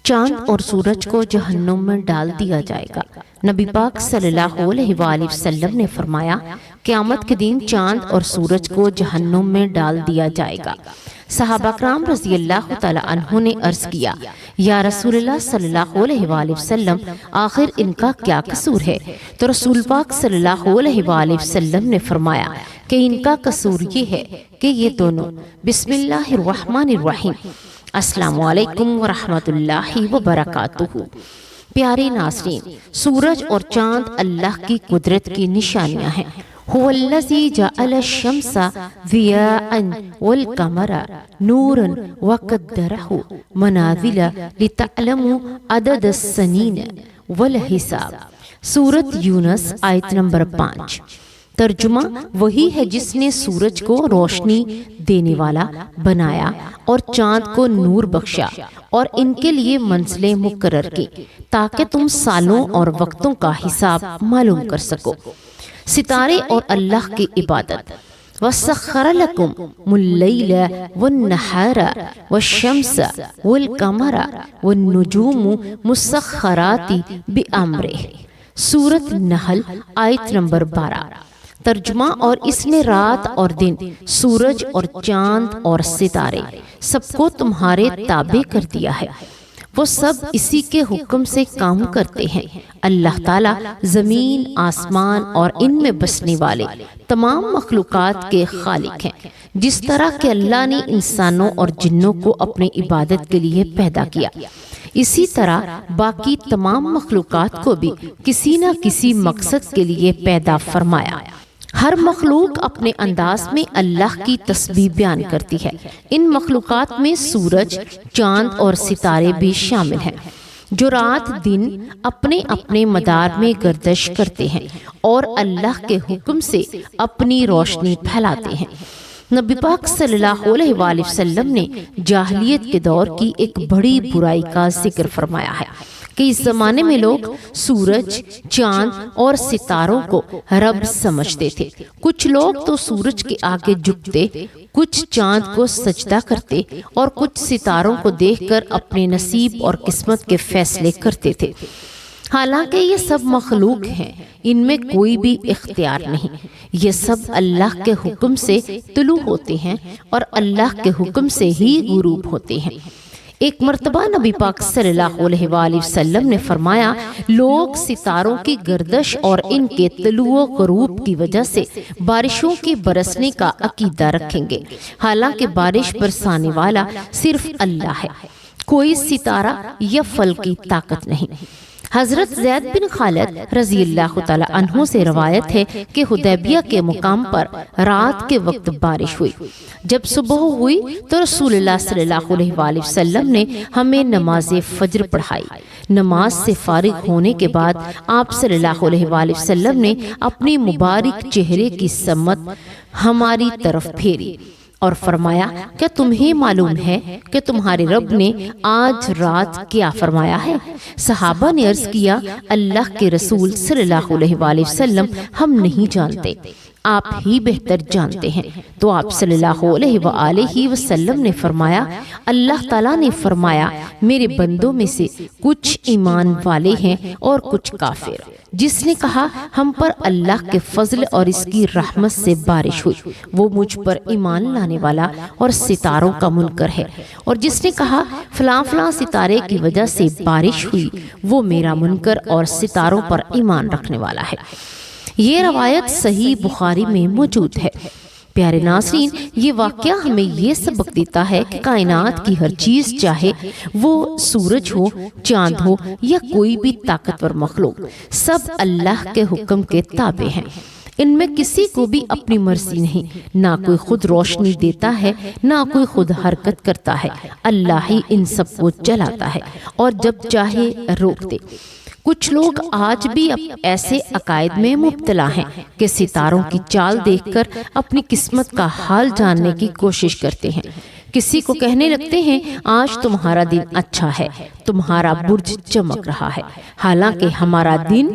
چاند اور سورج کو جہنم میں ڈال دیا جائے گا۔ نبی پاک صلی اللہ علیہ وآلہ وسلم نے فرمایا، قیامت کے دن چاند اور سورج کو جہنم میں ڈال دیا جائے گا۔ صحابہ کرام رضی اللہ تعالی عنہ نے عرض کیا، یا رسول اللہ صلی اللہ علیہ وآلہ وسلم، آخر ان کا کیا قصور ہے؟ تو رسول پاک صلی اللہ علیہ وآلہ وسلم نے فرمایا کہ ان کا قصور یہ ہے کہ یہ دونوں بسم اللہ الرحمن الرحیم السلام علیکم ورحمۃ اللہ وبرکاتہ۔ پیارے ناظرین، سورج اور چاند اللہ کی قدرت کی نشانیاں ہیں۔ هو الذی جعل الشمس ضیاء والقمر نورا وقدرہ منازل لتعلموا عدد السنین والحساب۔ سورۃ یونس آیت نمبر 5۔ ترجمہ وہی ہے جس نے سورج کو روشنی دینے والا بنایا اور چاند کو نور بخشا اور ان کے لیے منزلیں مقرر کی تاکہ تم سالوں اور وقتوں کا حساب معلوم کر سکو۔ ستارے اور اللہ کی عبادت۔ وَسَخَّرَ لَكُمُ اللَّيْلَ وَالنَّهَارَ وَالشَّمْسَ وَالْقَمَرَ وَالنُّجُومُ مُسَخَّرَاتٍ بِأَمْرِهِ۔ سورۃ نحل آیت نمبر 12۔ ترجمہ اور اس نے رات اور دن، سورج اور چاند اور ستارے سب کو تمہارے تابع کر دیا ہے، وہ سب اسی کے حکم سے کام کرتے ہیں۔ اللہ تعالیٰ زمین، آسمان اور ان میں بسنے والے تمام مخلوقات کے خالق ہیں۔ جس طرح کہ اللہ نے انسانوں اور جنوں کو اپنی عبادت کے لیے پیدا کیا، اسی طرح باقی تمام مخلوقات کو بھی کسی نہ کسی مقصد کے لیے پیدا فرمایا۔ ہر مخلوق اپنے انداز میں اللہ کی تسبیح بیان کرتی ہے۔ ان مخلوقات میں سورج، چاند اور ستارے بھی شامل ہیں، جو رات دن اپنے اپنے مدار میں گردش کرتے ہیں اور اللہ کے حکم سے اپنی روشنی پھیلاتے ہیں۔ نبی پاک صلی اللہ علیہ وآلہ وسلم نے جاہلیت کے دور کی ایک بڑی برائی کا ذکر فرمایا ہے کہ اس زمانے میں لوگ سورج، چاند اور ستاروں کو رب سمجھتے تھے۔ کچھ لوگ تو سورج کے آگے جھکتے، کچھ چاند کو سجدہ کرتے اور کچھ ستاروں کو دیکھ کر اپنے نصیب اور قسمت کے فیصلے کرتے تھے۔ حالانکہ یہ سب مخلوق ہیں، ان میں کوئی بھی اختیار نہیں۔ یہ سب اللہ کے حکم سے طلوع ہوتے ہیں اور اللہ کے حکم سے ہی غروب ہوتے ہیں۔ ایک مرتبہ نبی پاک صلی اللہ علیہ وآلہ وسلم نے فرمایا، لوگ ستاروں کی گردش اور ان کے طلوع و غروب کی وجہ سے بارشوں کے برسنے کا عقیدہ رکھیں گے، حالانکہ بارش برسانے والا صرف اللہ ہے، کوئی ستارہ یا فلک کی طاقت نہیں۔ حضرت زید بن خالد رضی اللہ تعالی عنہ سے روایت ہے کہ حدیبیہ کے مقام پر رات کے وقت بارش ہوئی۔ جب صبح ہوئی تو رسول اللہ صلی اللہ علیہ وآلہ وسلم نے ہمیں نماز فجر پڑھائی۔ نماز سے فارغ ہونے کے بعد آپ صلی اللہ علیہ وآلہ وسلم نے اپنی مبارک چہرے کی سمت ہماری طرف پھیری اور فرمایا، کیا تمہیں معلوم ہے کہ تمہارے رب نے آج رات کیا فرمایا ہے؟ صحابہ نے عرض کیا، اللہ کے رسول صلی اللہ علیہ وآلہ وسلم، ہم نہیں جانتے، آپ ہی بہتر جانتے ہیں۔ تو آپ صلی اللہ علیہ وآلہ وسلم نے فرمایا، اللہ تعالیٰ نے فرمایا، میرے بندوں میں سے کچھ ایمان والے ہیں اور کچھ کافر۔ جس نے کہا ہم پر اللہ کے فضل اور اس کی رحمت سے بارش ہوئی، وہ مجھ پر ایمان لانے والا اور ستاروں کا منکر ہے، اور جس نے کہا فلاں فلاں ستارے کی وجہ سے بارش ہوئی، وہ میرا منکر اور ستاروں پر ایمان رکھنے والا ہے۔ یہ روایت صحیح بخاری میں موجود ہے۔ پیارے ناظرین، یہ واقعہ ہمیں یہ سبق دیتا ہے کہ کائنات کی ہر چیز، چاہے وہ سورج ہو، چاند ہو یا کوئی بھی طاقتور مخلوق، سب اللہ کے حکم کے تابع ہیں۔ ان میں کسی کو بھی اپنی مرضی نہیں، نہ کوئی خود روشنی دیتا ہے، نہ کوئی خود حرکت کرتا ہے، اللہ ہی ان سب کو چلاتا ہے اور جب چاہے روک دے۔ کچھ لوگ آج بھی ایسے عقائد میں مبتلا ہیں کہ ستاروں کی چال دیکھ کر اپنی قسمت کا حال جاننے کی کوشش کرتے ہیں۔ کسی کو کہنے لگتے ہیں، آج تمہارا دن اچھا ہے، تمہارا برج چمک رہا ہے، حالانکہ ہمارا دن،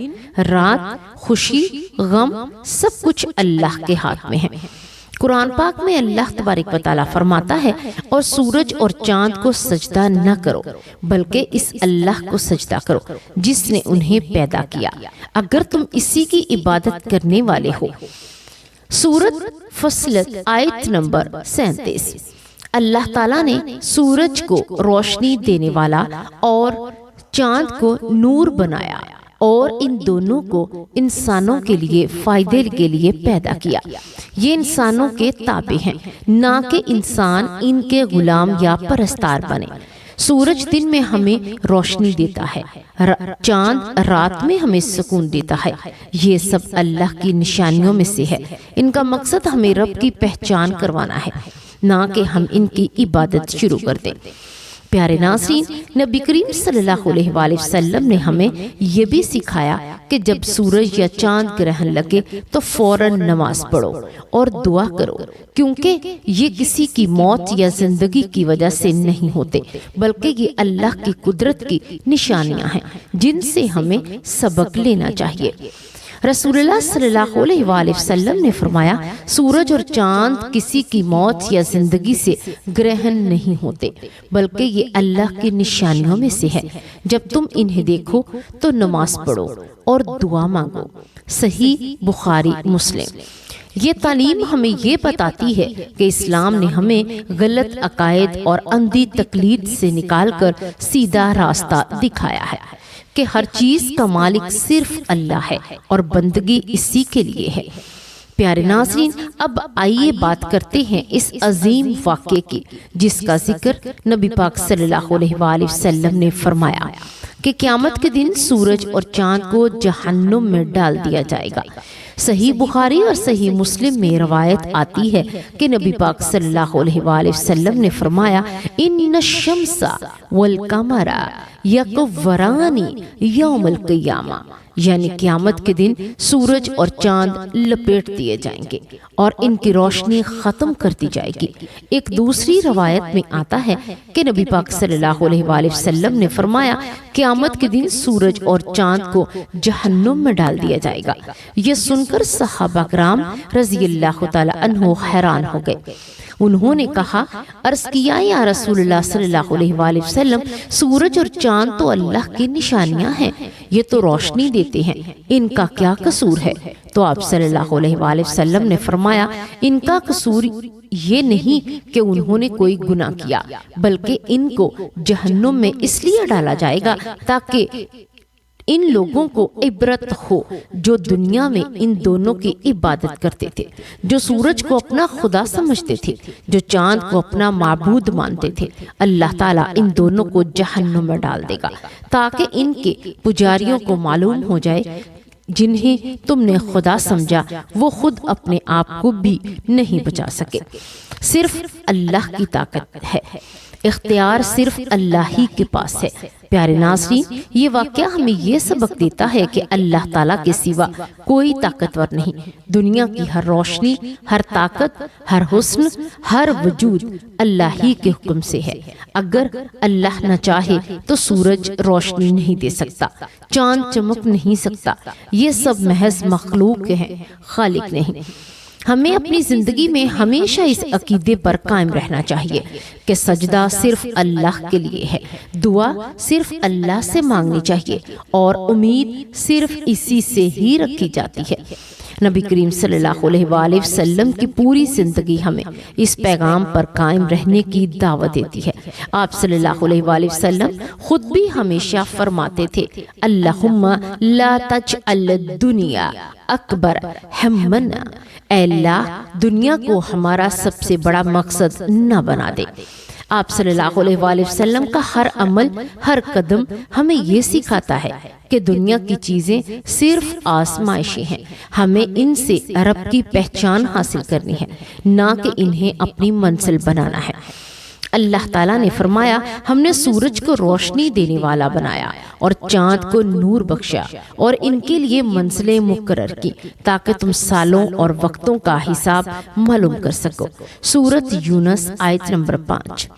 رات، خوشی، غم، سب کچھ اللہ کے ہاتھ میں ہے۔ قرآن پاک میں اللہ تبارک و تعالیٰ فرماتا ہے اور سورج اور چاند کو سجدہ نہ کرو بلکہ اس اللہ کو سجدہ کرو جس نے انہیں پیدا کیا اگر تم اسی کی عبادت کرنے والے ہو۔ سورۃ فصلت آیت نمبر 37۔ اللہ تعالیٰ نے سورج کو روشنی دینے والا اور چاند کو نور بنایا اور ان دونوں کو انسانوں کے لیے فائدے کے لیے پیدا کیا۔ یہ انسانوں کے تابع ہیں نہ کہ انسان ان کے غلام یا پرستار بنے۔ سورج دن میں ہمیں روشنی دیتا ہے، چاند رات میں ہمیں سکون دیتا ہے۔ یہ سب اللہ کی نشانیوں میں سے ہے۔ ان کا مقصد ہمیں رب کی پہچان کروانا ہے، نہ کہ ہم ان کی عبادت شروع کر دیں۔ پیارے ناظرین، نبی کریم صلی اللہ علیہ وآلہ وسلم نے ہمیں یہ بھی سکھایا کہ جب سورج یا چاند گرہن لگے تو فوراً نماز پڑھو اور دعا کرو، کیونکہ یہ کسی کی موت یا زندگی کی وجہ سے نہیں ہوتے بلکہ یہ اللہ کی قدرت کی نشانیاں ہیں جن سے ہمیں سبق لینا چاہیے۔ رسول اللہ صلی اللہ علیہ وآلہ وسلم نے فرمایا، سورج اور چاند کسی کی موت یا زندگی سے گرہن نہیں ہوتے بلکہ یہ اللہ کی نشانیوں میں سے ہے۔ جب تم انہیں دیکھو تو نماز پڑھو اور دعا مانگو۔ صحیح بخاری مسلم۔ یہ تعلیم ہمیں یہ بتاتی ہے کہ اسلام نے ہمیں غلط عقائد اور اندھی تقلید سے نکال کر سیدھا راستہ دکھایا ہے کہ ہر چیز کا مالک صرف اللہ ہے اور بندگی اسی کے لیے ہے۔ پیارے ناظرین، اب آئیے بات کرتے ہیں اس عظیم واقعے کی جس کا ذکر نبی پاک صلی اللہ علیہ وآلہ وسلم نے فرمایا کہ قیامت کے دن سورج اور چاند کو جہنم میں ڈال دیا جائے گا۔ صحیح بخاری اور صحیح مسلم میں روایت آتی ہے کہ نبی پاک صلی اللہ علیہ وآلہ وسلم نے فرمایا، ان الشمس والقمر یکوران یوم القیامہ، یعنی قیامت کے دن سورج اور چاند لپیٹ دیے جائیں گے اور ان کی روشنی ختم کر دی جائے گی۔ ایک دوسری روایت میں آتا ہے کہ نبی پاک صلی اللہ علیہ وآلہ وسلم نے فرمایا، قیامت کے دن سورج اور چاند کو جہنم میں ڈال دیا جائے گا۔ یہ سن کر صحابہ کرام رضی اللہ تعالی عنہ حیران ہو گئے۔ انہوں نے کہا، عرض کیا یا رسول اللہ صلی اللہ علیہ وآلہ وسلم، سورج اور چاند تو اللہ کی نشانیاں ہیں، یہ تو روشنی دیتے ہیں، ان کا کیا قصور ہے؟ تو آپ صلی اللہ علیہ وآلہ وسلم نے فرمایا، ان کا قصور یہ نہیں کہ انہوں نے کوئی گناہ کیا بلکہ ان کو جہنم میں اس لیے ڈالا جائے گا تاکہ ان لوگوں کو عبرت ہو جو دنیا میں ان دونوں کی عبادت کرتے تھے، جو سورج کو اپنا خدا سمجھتے تھے، جو چاند کو اپنا معبود مانتے تھے۔ اللہ تعالیٰ ان دونوں کو جہنم میں ڈال دے گا تاکہ ان کے پجاریوں کو معلوم ہو جائے جنہیں تم نے خدا سمجھا وہ خود اپنے آپ کو بھی نہیں بچا سکے۔ صرف اللہ کی طاقت ہے، اختیار صرف اللہ ہی کے پاس ہے۔ پیارے ناظرین، یہ واقعہ ہمیں یہ سبق دیتا ہے کہ اللہ تعالیٰ کے سوا کوئی طاقتور نہیں۔ دنیا کی ہر روشنی، ہر طاقت، ہر حسن، ہر وجود اللہ ہی کے حکم سے ہے۔ اگر اللہ نہ چاہے تو سورج روشنی نہیں دے سکتا، چاند چمک نہیں سکتا، یہ سب محض مخلوق ہیں، خالق نہیں۔ ہمیں اپنی زندگی میں ہمیشہ اس عقیدے پر قائم رہنا چاہیے کہ سجدہ صرف اللہ کے لیے ہے، دعا صرف اللہ سے مانگنی چاہیے اور امید صرف اسی سے ہی رکھی جاتی ہے۔ نبی کریم صلی اللہ علیہ وآلہ وسلم کی پوری زندگی ہمیں اس پیغام پر قائم رہنے کی دعوت دیتی ہے۔ آپ صلی اللہ علیہ وآلہ وسلم خود بھی ہمیشہ فرماتے تھے، اللہم لا تجعل الدنیا اکبر ہمنا، اے اللہ دنیا کو ہمارا سب سے بڑا مقصد نہ بنا دے۔ آپ صلی اللہ علیہ وآلہ وسلم کا ہر عمل، ہر قدم ہمیں یہ سکھاتا ہے کہ دنیا کی چیزیں صرف آزمائشیں ہیں، ہمیں ان سے رب کی پہچان حاصل کرنی ہے، نہ کہ انہیں اپنی منزل بنانا ہے۔ اللہ تعالیٰ نے فرمایا، ہم نے سورج کو روشنی دینے والا بنایا اور چاند کو نور بخشا اور ان کے لیے منزلیں مقرر کی تاکہ تم سالوں اور وقتوں کا حساب معلوم کر سکو۔ سورۃ یونس آیت نمبر 5۔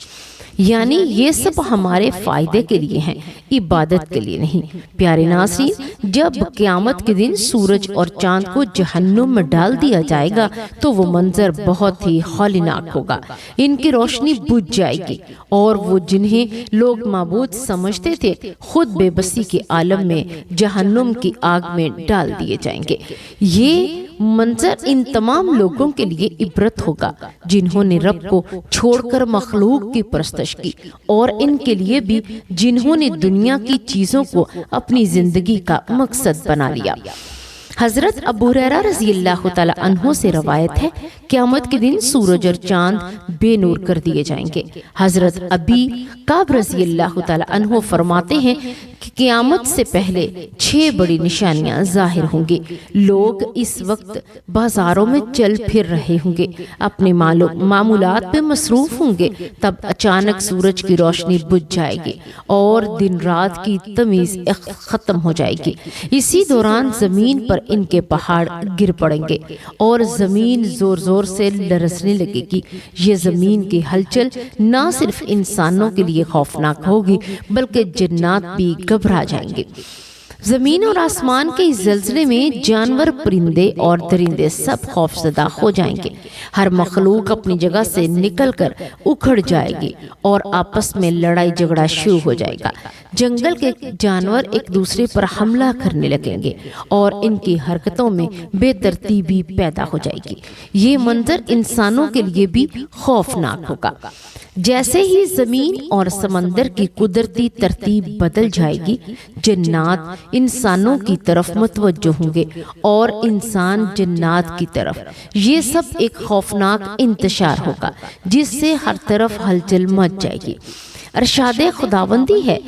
یعنی یہ سب ہمارے فائدے کے لیے ہیں، عبادت کے لیے نہیں۔ پیارے ناظرین، جب قیامت کے دن سورج اور چاند کو جہنم میں ڈال دیا جائے گا تو وہ منظر بہت ہی ہولناک ہوگا۔ ان کی روشنی بجھ جائے گی اور وہ جنہیں لوگ معبود سمجھتے تھے خود بے بسی کے عالم میں جہنم کی آگ میں ڈال دیے جائیں گے۔ یہ منظر ان تمام لوگوں کے لیے عبرت ہوگا جنہوں نے رب کو چھوڑ کر مخلوق کی پرستش کی، اور ان کے لیے بھی جنہوں نے دنیا کی چیزوں کو اپنی زندگی کا مقصد بنا لیا۔ حضرت ابو ہریرہ رضی اللہ تعالی عنہ سے روایت ہے، قیامت کے دن سورج اور چاند بے نور کر دیے جائیں گے۔ حضرت ابی کعب رضی اللہ تعالی عنہ فرماتے ہیں کہ قیامت سے پہلے 6 بڑی نشانیاں ظاہر ہوں گی۔ لوگ اس وقت بازاروں میں چل پھر رہے ہوں گے، اپنے معمولات پہ مصروف ہوں گے، تب اچانک سورج کی روشنی بجھ جائے گی اور دن رات کی تمیز ختم ہو جائے گی۔ اسی دوران زمین پر ان کے پہاڑ گر پڑیں گے اور زمین زور زور سے لرزنے لگے گی۔ یہ زمین کی ہلچل نہ صرف انسانوں کے لیے خوفناک ہوگی بلکہ جنات بھی گھبرا جائیں گے۔ زمین اور آسمان کے اس زلزلے میں جانور، پرندے اور درندے سب خوف زدہ ہو جائیں گے۔ ہر مخلوق اپنی جگہ سے نکل کر اکھڑ جائے گی اور آپس میں لڑائی جھگڑا شروع ہو جائے گا۔ جنگل کے جانور ایک دوسرے پر حملہ کرنے لگیں گے اور ان کی حرکتوں میں بے ترتیبی پیدا ہو جائے گی۔ یہ منظر انسانوں کے لیے بھی خوفناک ہوگا۔ جیسے ہی زمین اور سمندر کی قدرتی ترتیب بدل جائے گی، جنات انسانوں کی طرف متوجہ ہوں گے اور انسان جنات کی طرف۔ یہ سب ایک خوفناک انتشار ہوگا جس سے ہر طرف ہلچل مچ جائے گی۔ ارشاد خداوندی ہے،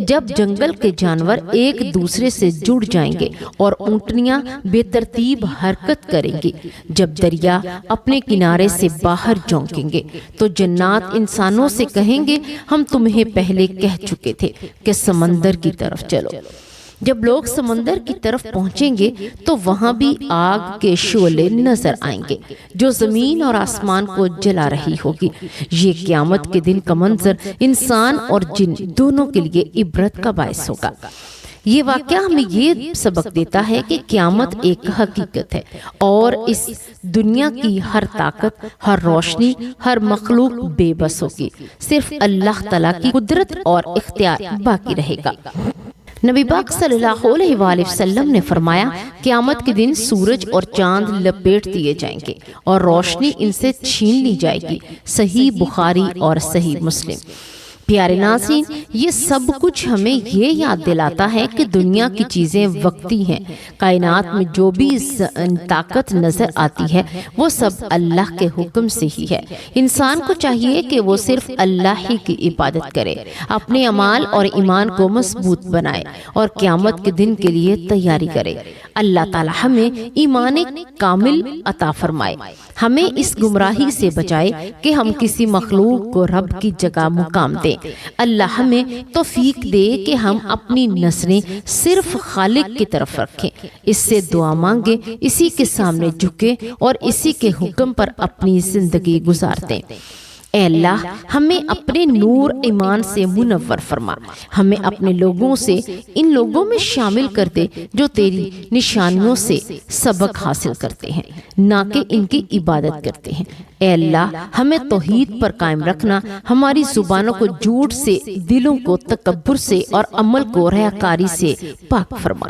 جب جنگل کے جانور ایک دوسرے سے جڑ جائیں گے اور اونٹنیاں بے ترتیب حرکت کریں گی، جب دریا اپنے کنارے سے باہر جھونکیں گے تو جنات انسانوں سے کہیں گے، ہم تمہیں پہلے کہہ چکے تھے کہ سمندر کی طرف چلو۔ جب لوگ سمندر کی طرف پہنچیں گے تو وہاں بھی آگ کے شعلے نظر آئیں گے جو زمین اور آسمان کو جلا رہی ہوگی۔ یہ قیامت کے دن کا منظر انسان اور جن دونوں کے لیے عبرت کا باعث ہوگا۔ یہ واقعہ ہمیں یہ سبق دیتا ہے کہ قیامت ایک حقیقت ہے اور اس دنیا کی ہر طاقت، ہر روشنی، ہر مخلوق بے بس ہوگی۔ صرف اللہ تعالیٰ کی قدرت اور اختیار باقی رہے گا۔ نبی پاک صلی اللہ علیہ وآلہ وسلم نے فرمایا، قیامت کے دن سورج اور چاند لپیٹ دیے جائیں گے اور روشنی ان سے چھین لی جائے گی۔ صحیح بخاری اور صحیح مسلم۔ پیارے ناظرین، یہ سب کچھ ہمیں یہ یاد دلاتا ہے کہ دنیا کی چیزیں وقتی ہیں۔ کائنات میں جو بھی طاقت نظر آتی ہے وہ سب اللہ کے حکم سے ہی ہے۔ انسان کو چاہیے کہ وہ صرف اللہ ہی کی عبادت کرے، اپنے اعمال اور ایمان کو مضبوط بنائے اور قیامت کے دن کے لیے تیاری کرے۔ اللہ تعالی ہمیں ایمان کامل عطا فرمائے، ہمیں اس گمراہی سے بچائے کہ ہم کسی مخلوق کو رب کی جگہ مقام دیں۔ اللہ ہمیں توفیق دے کہ ہم اپنی نظریں صرف خالق کی طرف رکھیں، اس سے دعا مانگیں، اسی کے سامنے جھکیں اور اسی کے حکم پر اپنی زندگی گزار دیں۔ اے اللہ، ہمیں اپنے نور ایمان سے منور فرما، ہمیں اپنے لوگوں سے ان لوگوں میں شامل کر دے جو تیری نشانیوں سے سبق حاصل کرتے ہیں، نہ کہ ان کی عبادت کرتے ہیں۔ اے اللہ، ہمیں توحید پر قائم رکھنا، ہماری زبانوں کو جھوٹ سے، دلوں کو تکبر سے اور عمل کو ریاکاری سے پاک فرما۔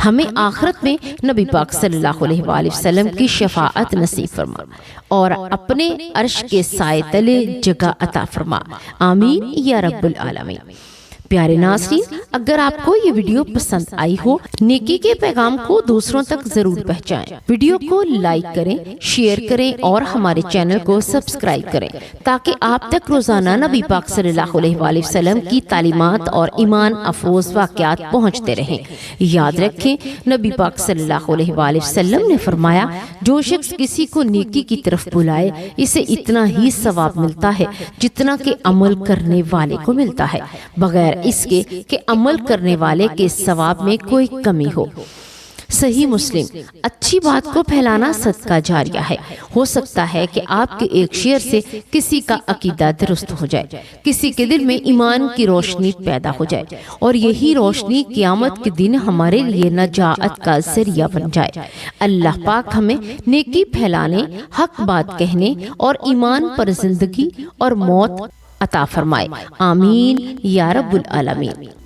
ہمیں آخرت میں نبی پاک صلی اللہ علیہ وآلہ وسلم کی شفاعت نصیب فرما اور اپنے عرش کے سائے تلے جگہ عطا فرما۔ آمین یا رب العالمین۔ پیارے ناظرین، اگر آپ کو یہ ویڈیو پسند آئی ہو، نیکی کے پیغام کو دوسروں تک ضرور پہنچائیں، ویڈیو کو لائک کریں، شیئر کریں اور ہمارے چینل کو سبسکرائب کریں تاکہ آپ تک روزانہ نبی پاک صلی اللہ علیہ وآلہ وسلم کی تعلیمات اور ایمان افروز واقعات پہنچتے رہیں۔ یاد رکھیں، نبی پاک صلی اللہ علیہ وآلہ وسلم نے فرمایا، جو شخص کسی کو نیکی کی طرف بلائے اسے اتنا ہی ثواب ملتا ہے جتنا کہ عمل کرنے والے کو ملتا ہے، بغیر اس کے کہ عمل کرنے والے کے ثواب میں کوئی کمی ہو۔ صحیح مسلم۔ اچھی بات کو پھیلانا صدقہ جاریہ ہے۔ ہو سکتا ہے کہ آپ کے ایک شیئر سے کسی کا عقیدہ درست ہو جائے، کسی کے دل میں ایمان کی روشنی پیدا ہو جائے، اور یہی روشنی قیامت کے دن ہمارے لیے نجات کا ذریعہ بن جائے۔ اللہ پاک ہمیں نیکی پھیلانے، حق بات کہنے اور ایمان پر زندگی اور موت عطا فرمائے۔ آمین یا رب العالمین۔